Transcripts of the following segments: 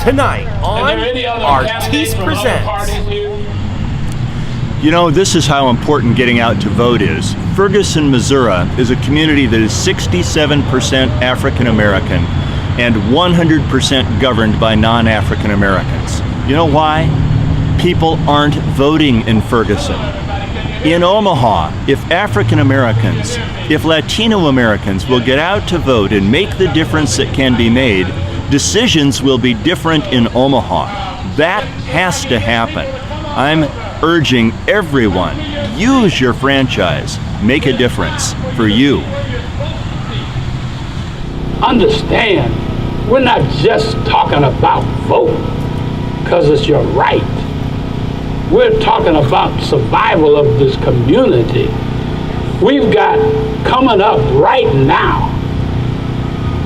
Tonight on Artis Presents. You know, this is how important getting out to vote is. Ferguson, Missouri is a community that is 67% African American and 100% governed by non-African Americans. You know why? People aren't voting in Ferguson. In Omaha, if African Americans, if Latino Americans will get out to vote and make the difference that can be made, decisions will be different in Omaha. That has to happen. I'm urging everyone, use your franchise, make a difference for you. Understand, we're not just talking about vote because it's your right. We're talking about survival of this community. We've got coming up right now,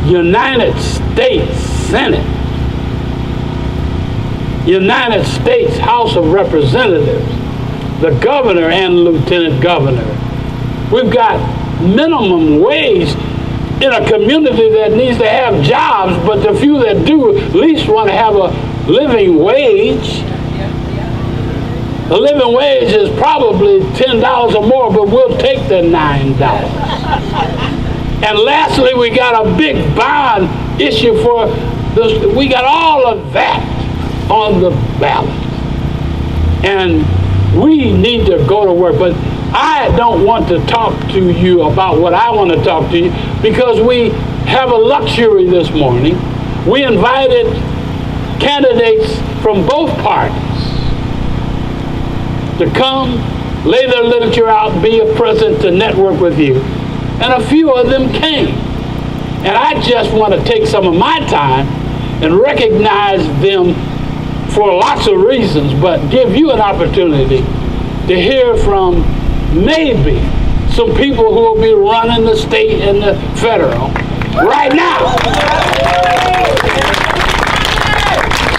United States Senate, United States House of Representatives, the governor and lieutenant governor. We've got minimum wage in a community that needs to have jobs, but the few that do at least want to have a living wage. The living wage is probably $10 or more, but we'll take the $9. And lastly, we got a big bond issue for this. We got all of that on the ballot. And we need to go to work. But I don't want to talk to you about what I want to talk to you because we have a luxury this morning. We invited candidates from both parties to come, lay their literature out, be a present to network with you. And a few of them came. And I just want to take some of my time and recognize them for lots of reasons, but give you an opportunity to hear from maybe some people who will be running the state and the federal right now.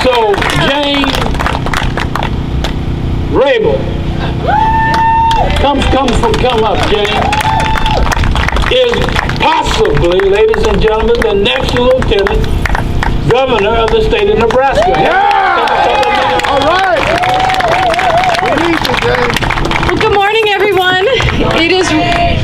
So Jane Rabel, come up, Jane, is possibly, ladies and gentlemen, the next lieutenant governor of the state of Nebraska. Yeah! All right. We need you, Jane. Well, good morning, everyone.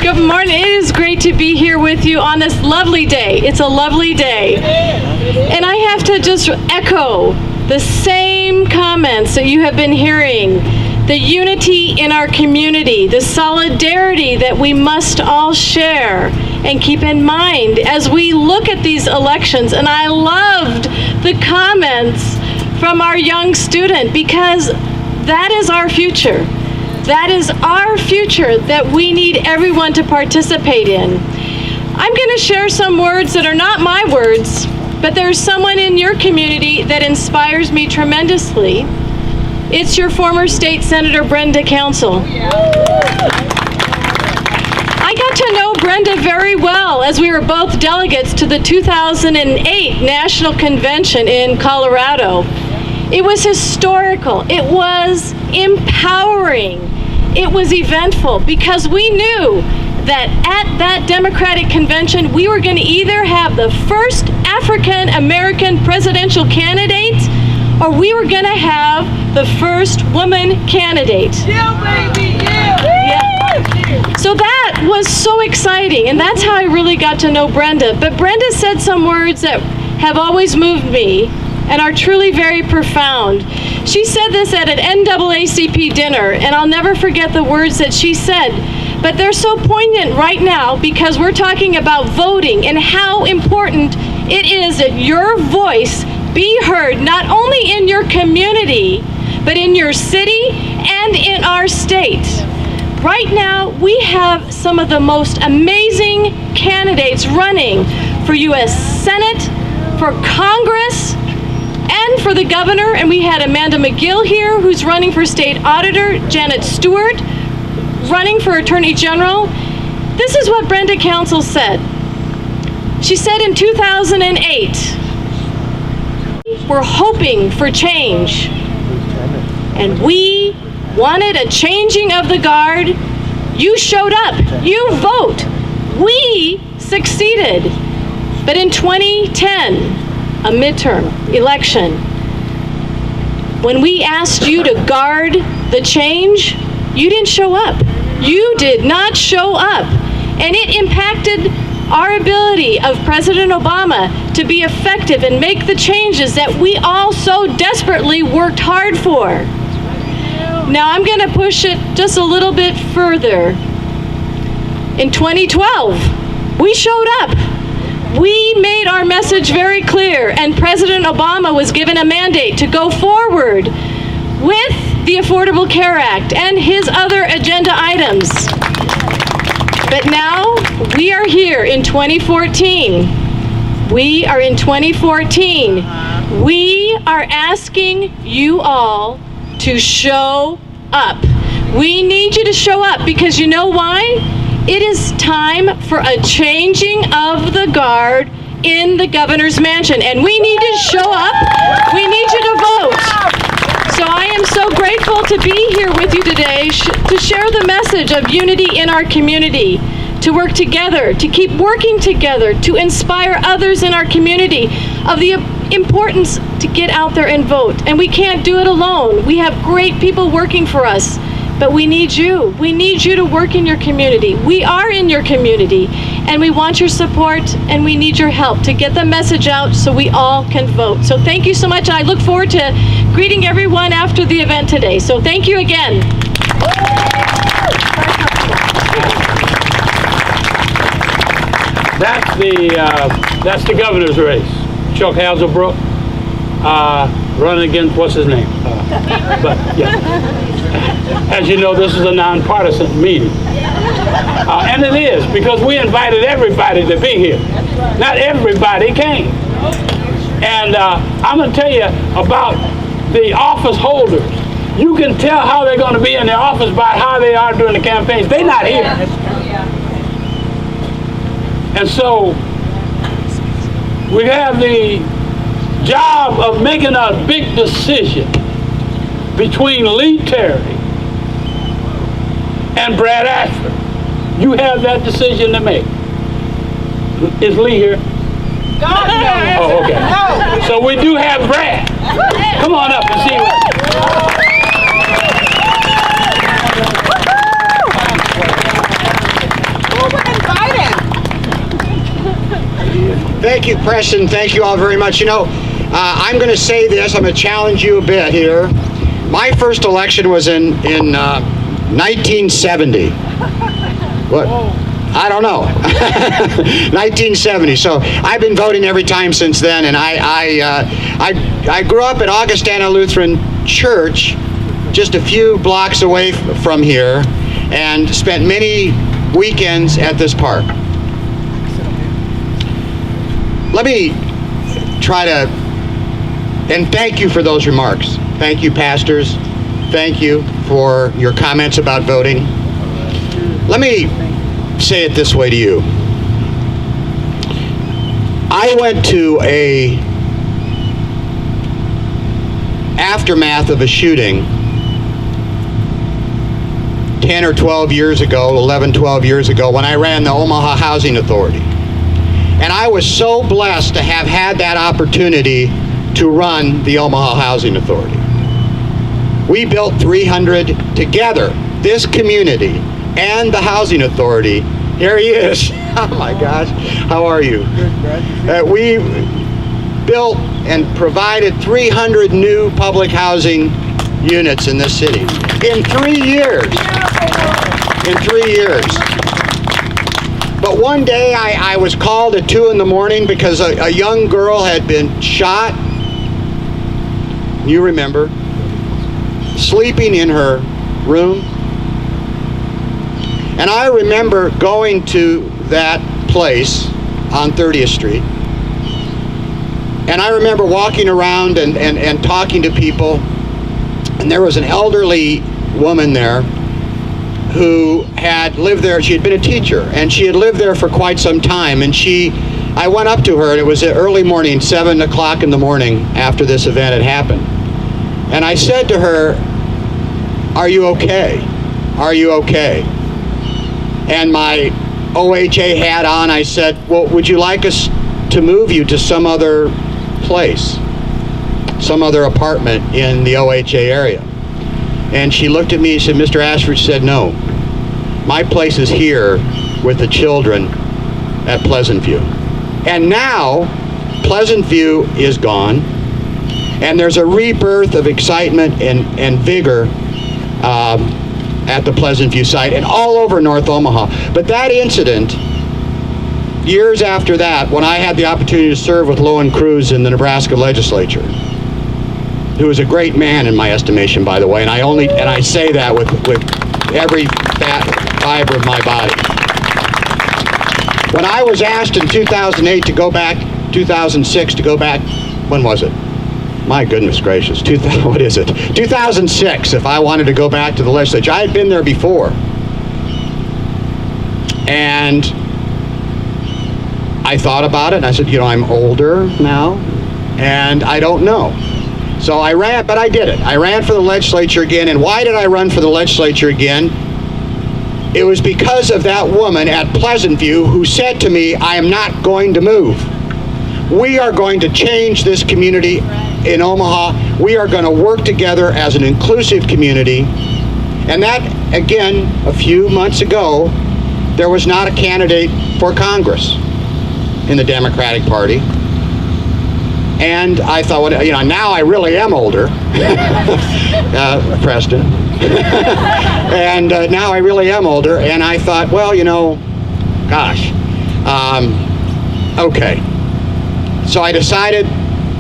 Good morning. It is great to be here with you on this lovely day. It's a lovely day. And I have to just echo the same comments that you have been hearing. The unity in our community, the solidarity that we must all share and keep in mind as we look at these elections. And I loved the comments from our young student because that is our future. That is our future that we need everyone to participate in. I'm going to share some words that are not my words, but there's someone in your community that inspires me tremendously. It's your former state senator, Brenda Council. I got to know Brenda very well as we were both delegates to the 2008 National Convention in Colorado. It was historical. It was empowering. It was eventful because we knew that at that Democratic convention, we were going to either have the first African American presidential candidate or we were going to have the first woman candidate. Yeah, baby, yeah. So that was so exciting, and that's how I really got to know Brenda. But Brenda said some words that have always moved me and are truly very profound. She said this at an NAACP dinner, and I'll never forget the words that she said. But they're so poignant right now because we're talking about voting and how important it is that your voice be heard not only in your community, but in your city and in our state. Right now, we have some of the most amazing candidates running for U.S. Senate, for Congress, and for the governor. And we had Amanda McGill here, who's running for state auditor, Janet Stewart, running for Attorney General. This is what Brenda Council said. She said in 2008, we're hoping for change, and we wanted a changing of the guard. You showed up, you vote. We succeeded. But in 2010, a midterm election, When we asked you to guard the change, you didn't show up. You did not show up. And it impacted our ability of President Obama to be effective and make the changes that we all so desperately worked hard for. Now I'm going to push it just a little bit further. In 2012, we showed up. We made our message very clear, and President Obama was given a mandate to go forward with the Affordable Care Act and his other agenda items. But now we are here in 2014. We are in 2014. We are asking you all to show up. We need you to show up because you know why? It is time for a changing of the guard in the governor's mansion, and we need you to show up. We need you to vote. So I am so grateful to be here with you today to share the message of unity in our community, to work together, to keep working together, to inspire others in our community of the importance to get out there and vote. And we can't do it alone. We have great people working for us. But we need you. We need you to work in your community. We are in your community, and we want your support, and we need your help to get the message out so we all can vote. So thank you so much. I look forward to greeting everyone after the event today. So thank you again. That's the governor's race. Chuck Hazelbrook running against, what's his name? But yeah. As you know, this is a nonpartisan meeting. And it is, because we invited everybody to be here. Not everybody came. And I'm going to tell you about the office holders. You can tell how they're going to be in their office by how they are during the campaigns. They're not here. And so we have the job of making a big decision between Lee Terry and Brad Ashford. You have that decision to make. Is Lee here? No. Oh, okay. No. So we do have Brad. Come on up and see what. Thank you, Preston. Thank you all very much. You know, I'm going to say this. I'm going to challenge you a bit here. My first election was in 1970. What? I don't know. 1970. So I've been voting every time since then, and I grew up at Augustana Lutheran Church, just a few blocks away from here, and spent many weekends at this park. Let me try to, and thank you for those remarks. Thank you, pastors. Thank you for your comments about voting. Let me say it this way to you. I went to a aftermath of a shooting 10 or 12 years ago, 11, 12 years ago, when I ran the Omaha Housing Authority. And I was so blessed to have had that opportunity to run the Omaha Housing Authority. We built 300 together, this community and the Housing Authority. Here he is. Oh my gosh, how are you? We built and provided 300 new public housing units in this city in 3 years. In 3 years. But one day I was called at 2 in the morning because a young girl had been shot. You remember, sleeping in her room. And I remember going to that place on 30th Street. And I remember walking around and talking to people. And there was an elderly woman there who had lived there. She had been a teacher, and she had lived there for quite some time. And I went up to her, and it was early morning, 7 o'clock in the morning after this event had happened. And I said to her, "Are you okay? Are you okay?" And my OHA hat on, I said, "Well, would you like us to move you to some other place?" some other apartment in the OHA area. And she looked at me and said, Mr. Ashford, said, no, my place is here with the children at Pleasant View. And now Pleasant View is gone, and there's a rebirth of excitement and vigor at the Pleasant View site and all over North Omaha. But that incident, years after that, when I had the opportunity to serve with Lowen Cruz in the Nebraska legislature, who is a great man in my estimation, by the way, and I say that with every fiber of my body. When I was asked in 2008 to go back, 2006 to go back, when was it? My goodness gracious, 2006, if I wanted to go back to the legislature. I had been there before. And I thought about it, and I said, you know, I'm older now, and I don't know. So I ran, but I did it. I ran for the legislature again, and why did I run for the legislature again? It was because of that woman at Pleasant View who said to me, I am not going to move. We are going to change this community in Omaha. We are going to work together as an inclusive community. And that, again, a few months ago, there was not a candidate for Congress in the Democratic Party. And I thought, well, you know, now I really am older, Preston. And now I really am older, and I thought, well, you know, gosh, okay. So I decided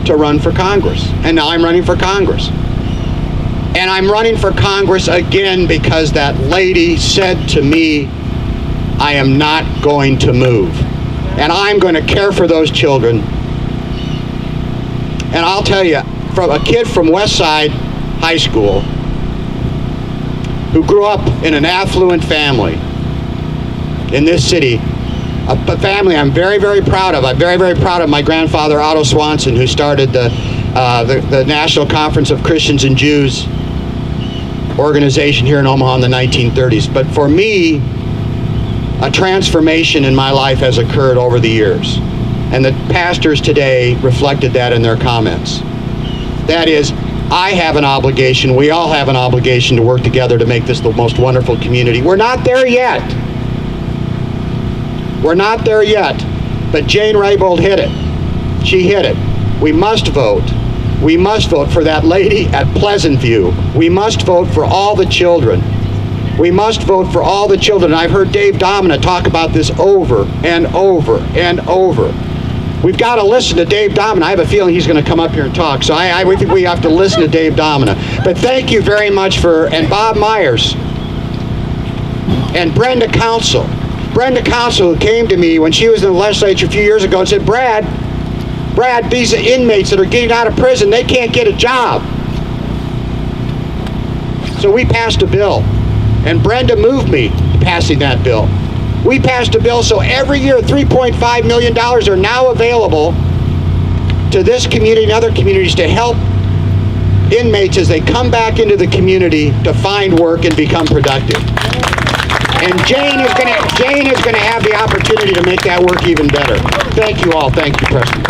to run for Congress, and now I'm running for Congress. And I'm running for Congress again because that lady said to me, I am not going to move, and I'm going to care for those children. And I'll tell you, from a kid from West Side High School who grew up in an affluent family in this city, a family I'm very, very proud of. I'm very, very proud of my grandfather, Otto Swanson, who started the National Conference of Christians and Jews organization here in Omaha in the 1930s. But for me, a transformation in my life has occurred over the years. And the pastors today reflected that in their comments. That is, I have an obligation, we all have an obligation to work together to make this the most wonderful community. We're not there yet. We're not there yet. But Jane Raybould hit it. She hit it. We must vote. We must vote for that lady at Pleasant View. We must vote for all the children. We must vote for all the children. I've heard Dave Domina talk about this over and over and over. We've got to listen to Dave Domina. I have a feeling he's going to come up here and talk. So I think we have to listen to Dave Domina. But thank you very much and Bob Myers and Brenda Council. Brenda Council, who came to me when she was in the legislature a few years ago and said, Brad, these inmates that are getting out of prison, they can't get a job. So we passed a bill. And Brenda moved me to passing that bill. We passed a bill so every year $3.5 million are now available to this community and other communities to help inmates as they come back into the community to find work and become productive. And Jane is going to have the opportunity to make that work even better. Thank you all. Thank you, President.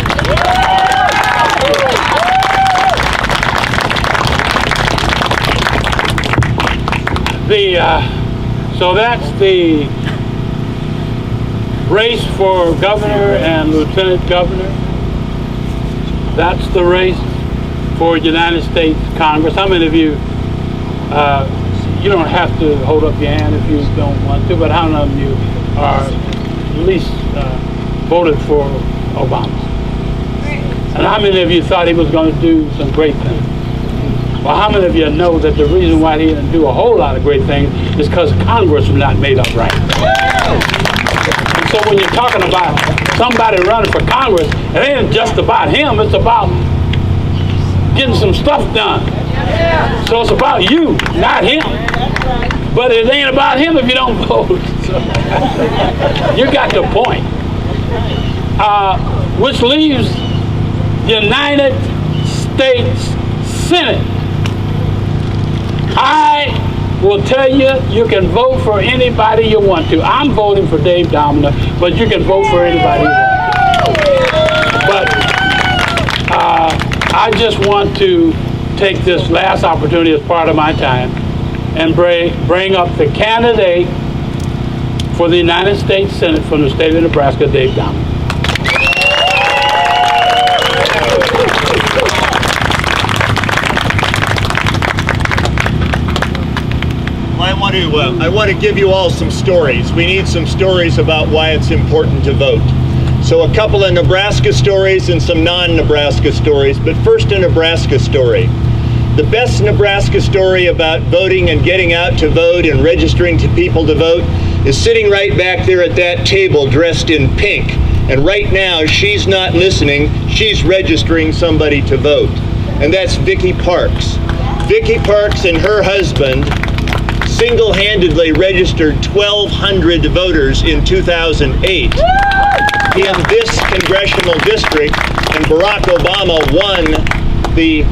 So that's the race for governor and lieutenant governor. That's the race for United States Congress. How many of you, you don't have to hold up your hand if you don't want to, but how many of you are at least voted for Obama? And how many of you thought he was going to do some great things? Well, how many of you know that the reason why he didn't do a whole lot of great things is because Congress was not made up right? And so when you're talking about somebody running for Congress, it ain't just about him, it's about getting some stuff done. So it's about you, not him. But it ain't about him if you don't vote. So you got the point. Which leaves the United States Senate. I will tell you, you can vote for anybody you want to. I'm voting for Dave Domina, but you can vote for anybody you want to. But I just want to take this last opportunity as part of my time and bring up the candidate for the United States Senate from the state of Nebraska, Dave Downey. I want to give you all some stories. We need some stories about why it's important to vote. So a couple of Nebraska stories and some non-Nebraska stories, but first a Nebraska story. The best Nebraska story about voting and getting out to vote and registering to people to vote is sitting right back there at that table dressed in pink. And right now, she's not listening, she's registering somebody to vote. And that's Vicki Parks. Vicki Parks and her husband single-handedly registered 1,200 voters in 2008 in this congressional district, and Barack Obama won the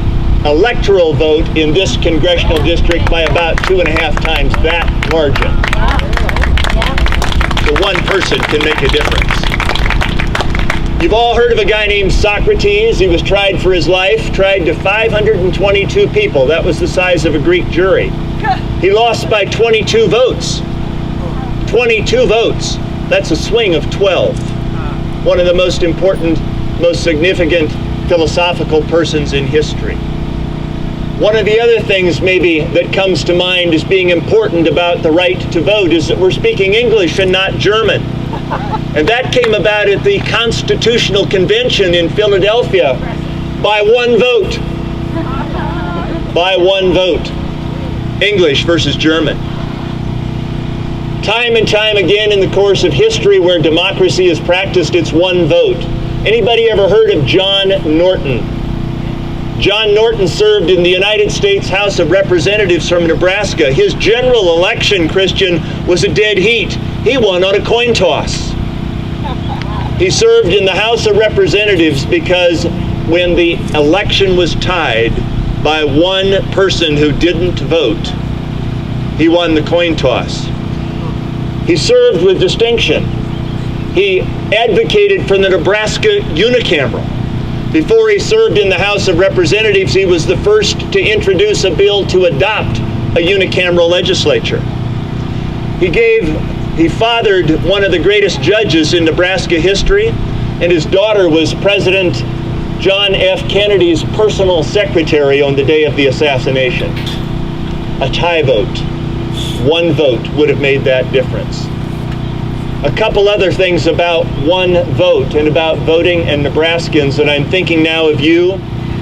electoral vote in this congressional district by about 2.5 times that margin. So one person can make a difference. You've all heard of a guy named Socrates. He was tried for his life, tried to 522 people. That was the size of a Greek jury. He lost by 22 votes. 22 votes. That's a swing of 12. One of the most important, most significant philosophical persons in history. One of the other things maybe that comes to mind as being important about the right to vote is that we're speaking English and not German. And that came about at the Constitutional Convention in Philadelphia by one vote. By one vote. English versus German. Time and time again in the course of history where democracy is practiced, it's one vote. Anybody ever heard of John Norton? John Norton served in the United States House of Representatives from Nebraska. His general election, Christian, was a dead heat. He won on a coin toss. He served in the House of Representatives because when the election was tied by one person who didn't vote, he won the coin toss. He served with distinction. He advocated for the Nebraska unicameral. Before he served in the House of Representatives, he was the first to introduce a bill to adopt a unicameral legislature. He fathered one of the greatest judges in Nebraska history, and his daughter was President John F. Kennedy's personal secretary on the day of the assassination. A tie vote, one vote would have made that difference. A couple other things about one vote and about voting and Nebraskans, and I'm thinking now of you.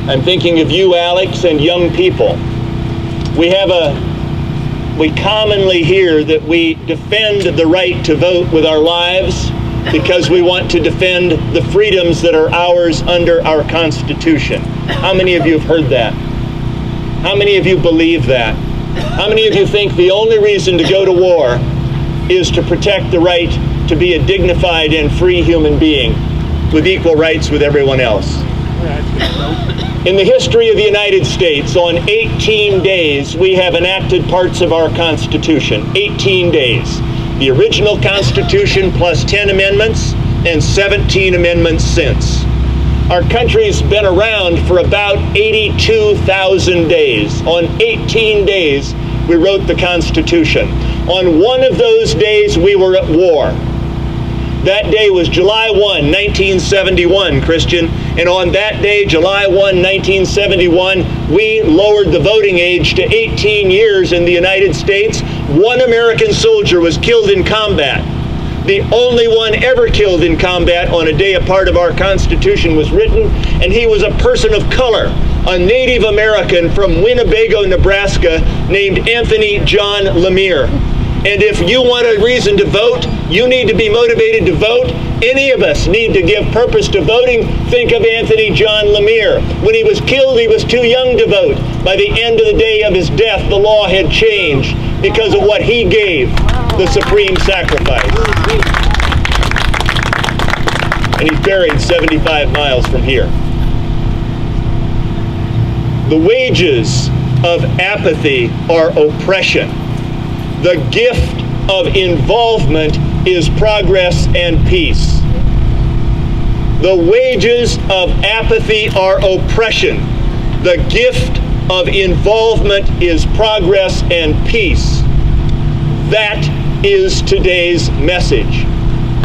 I'm thinking of you, Alex, and young people. We commonly hear that we defend the right to vote with our lives because we want to defend the freedoms that are ours under our Constitution. How many of you have heard that? How many of you believe that? How many of you think the only reason to go to war is to protect the right to be a dignified and free human being with equal rights with everyone else? In the history of the United States, on 18 days, we have enacted parts of our Constitution. 18 days. The original Constitution plus 10 amendments and 17 amendments since. Our country's been around for about 82,000 days. On 18 days, we wrote the Constitution. On one of those days, we were at war. That day was July 1, 1971, Christian. And on that day, July 1, 1971, we lowered the voting age to 18 years in the United States. One American soldier was killed in combat. The only one ever killed in combat on a day a part of our Constitution was written, and he was a person of color, a Native American from Winnebago, Nebraska, named Anthony John Lemire. And if you want a reason to vote, you need to be motivated to vote. Any of us need to give purpose to voting. Think of Anthony John Lemire. When he was killed, he was too young to vote. By the end of the day of his death, the law had changed because of what he gave, the supreme sacrifice. And he's buried 75 miles from here. The wages of apathy are oppression. The gift of involvement is progress and peace. The wages of apathy are oppression. The gift of involvement is progress and peace. That is today's message.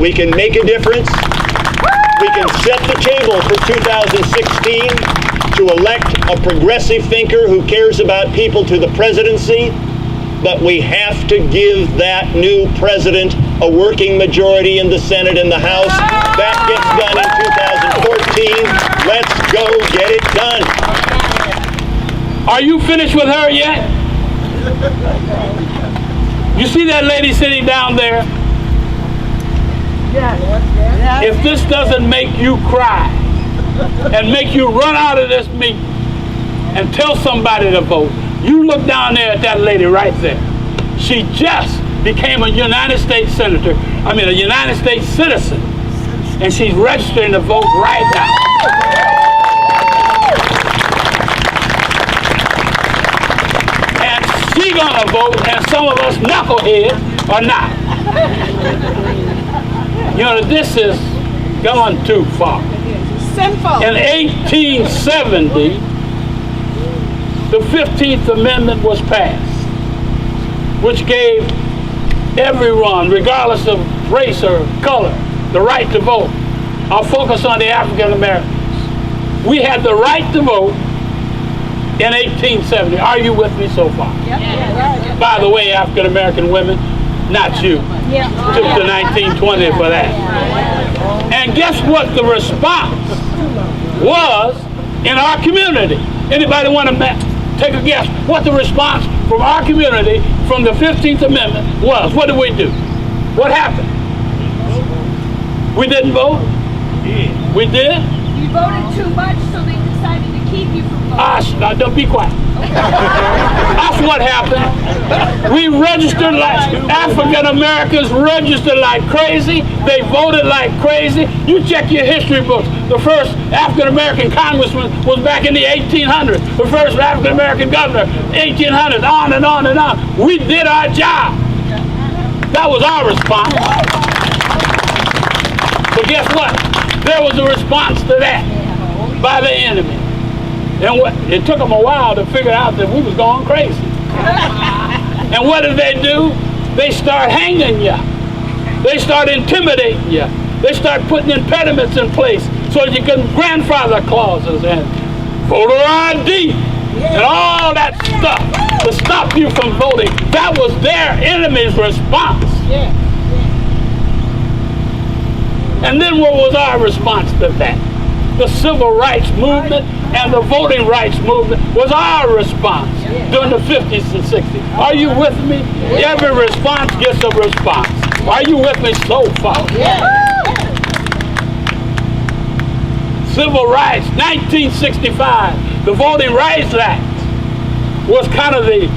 We can make a difference. We can set the table for 2016 to elect a progressive thinker who cares about people to the presidency, but we have to give that new president a working majority in the Senate and the House. That gets done in 2014. Let's go get it done. Are you finished with her yet? You see that lady sitting down there? If this doesn't make you cry and make you run out of this meeting and tell somebody to vote, you look down there at that lady right there. She just became a United States senator, a United States citizen, and she's registering to vote right now. And she's gonna vote, and some of us knuckleheads are not. You know, this is going too far. Sinful. In 1870, the 15th Amendment was passed, which gave everyone, regardless of race or color, the right to vote. I'll focus on the African Americans. We had the right to vote in 1870. Are you with me so far? Yep. By the way, African American women, not you. Took the 1920 for that. And guess what the response was in our community? Anybody want to take a guess what the response from our community from the 15th Amendment was? What did we do? What happened? We didn't vote? We did? You voted too much, so they decided to keep you from voting. Now don't be quiet. That's what happened. We registered like African Americans registered like crazy. They voted like crazy. You check your history books. The first African American congressman was back in the 1800s. The first African American governor, 1800s, on and on and on. We did our job. That was our response. But guess what? There was a response to that by the enemy. And it took them a while to figure out that we was going crazy. And what did they do? They start hanging you. They start intimidating you. They start putting impediments in place so that you can grandfather clauses and voter ID and all that stuff to stop you from voting. That was their enemy's response. And then what was our response to that? The civil rights movement and the voting rights movement was our response during the 50s and 60s. Are you with me? Every response gets a response. Are you with me so far? Civil rights, 1965, the Voting Rights Act was kind of the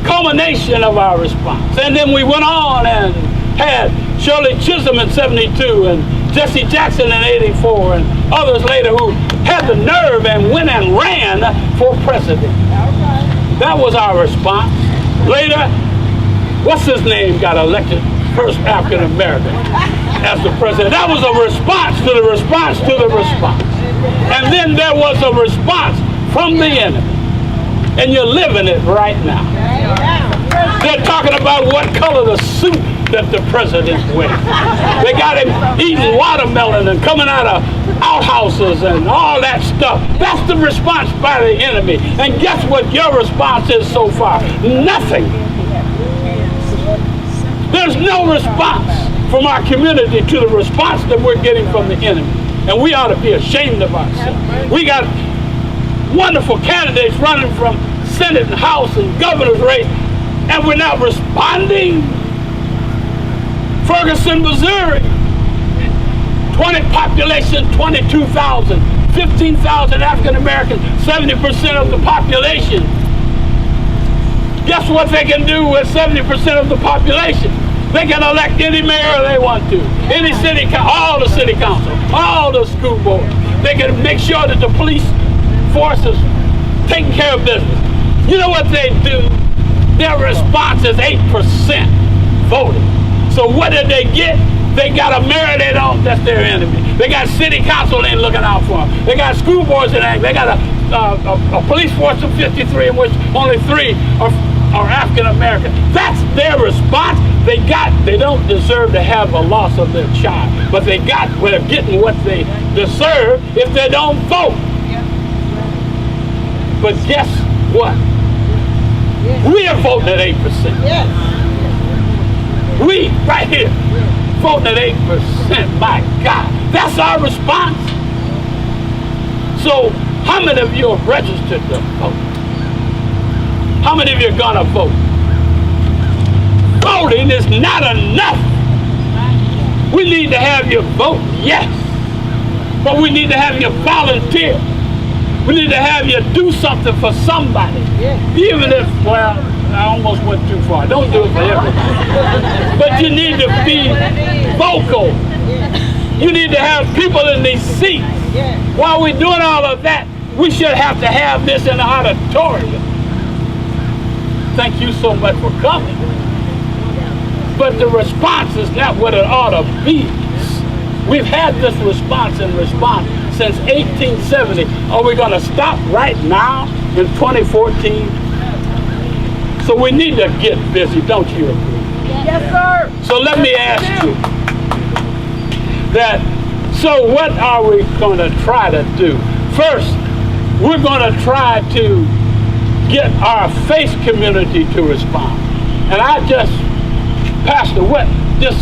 culmination of our response. And then we went on and had Shirley Chisholm in 72 and Jesse Jackson in 84 and others later who had the nerve and went and ran for president. That was our response. Later, what's his name got elected first African American as the president. That was a response to the response to the response. And then there was a response from the enemy. And you're living it right now. They're talking about what color the suit that the president wears. They got him eating watermelon and coming out of outhouses and all that stuff. That's the response by the enemy. And guess what your response is so far? Nothing. There's no response from our community to the response that we're getting from the enemy. And we ought to be ashamed of ourselves. We got wonderful candidates running from Senate and House and governor's race, and we're not responding. Ferguson, Missouri, population 22,000, 15,000 African Americans, 70% of the population. Guess what they can do with 70% of the population? They can elect any mayor they want to, any city, all the city council, all the school boards. They can make sure that the police force is taking care of business. You know what they do? Their response is 8% voting. So what did they get? They got a mayor they don't, that's their enemy. They got city council ain't looking out for them. They got school boards that ain't. They got a a police force of 53 in which only 3 are African American. That's their response. They don't deserve to have a loss of their child, but they're getting what they deserve if they don't vote. But guess what? We are voting at 8%. We, right here, voting at 8%. My God, that's our response. So, how many of you are registered to vote? How many of you are gonna vote? Voting is not enough. We need to have you vote, yes, but we need to have you volunteer. We need to have you do something for somebody, even if, well, I almost went too far. Don't do it for everybody. But you need to be vocal. You need to have people in these seats. While we're doing all of that, we should have to have this in the auditorium. Thank you so much for coming. But the response is not what it ought to be. We've had this response since 1870. Are we going to stop right now in 2014? So we need to get busy, don't you agree? Yes, sir. So let me ask you that, so what are we going to try to do? First, we're going to try to get our faith community to respond. And I just, Pastor, what, just...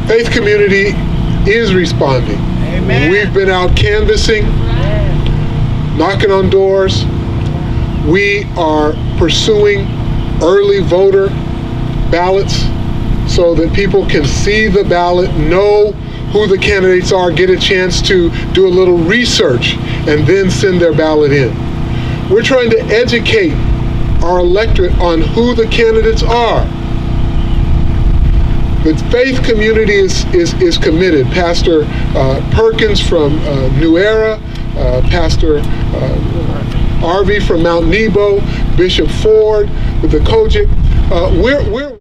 Faith community is responding. Amen. We've been out canvassing, knocking on doors. We are pursuing early voter ballots so that people can see the ballot, know who the candidates are, get a chance to do a little research, and then send their ballot in. We're trying to educate our electorate on who the candidates are. The faith community is committed. Pastor Perkins from New Era, Pastor Arvey from Mount Nebo, Bishop Ford with the Kojic. We're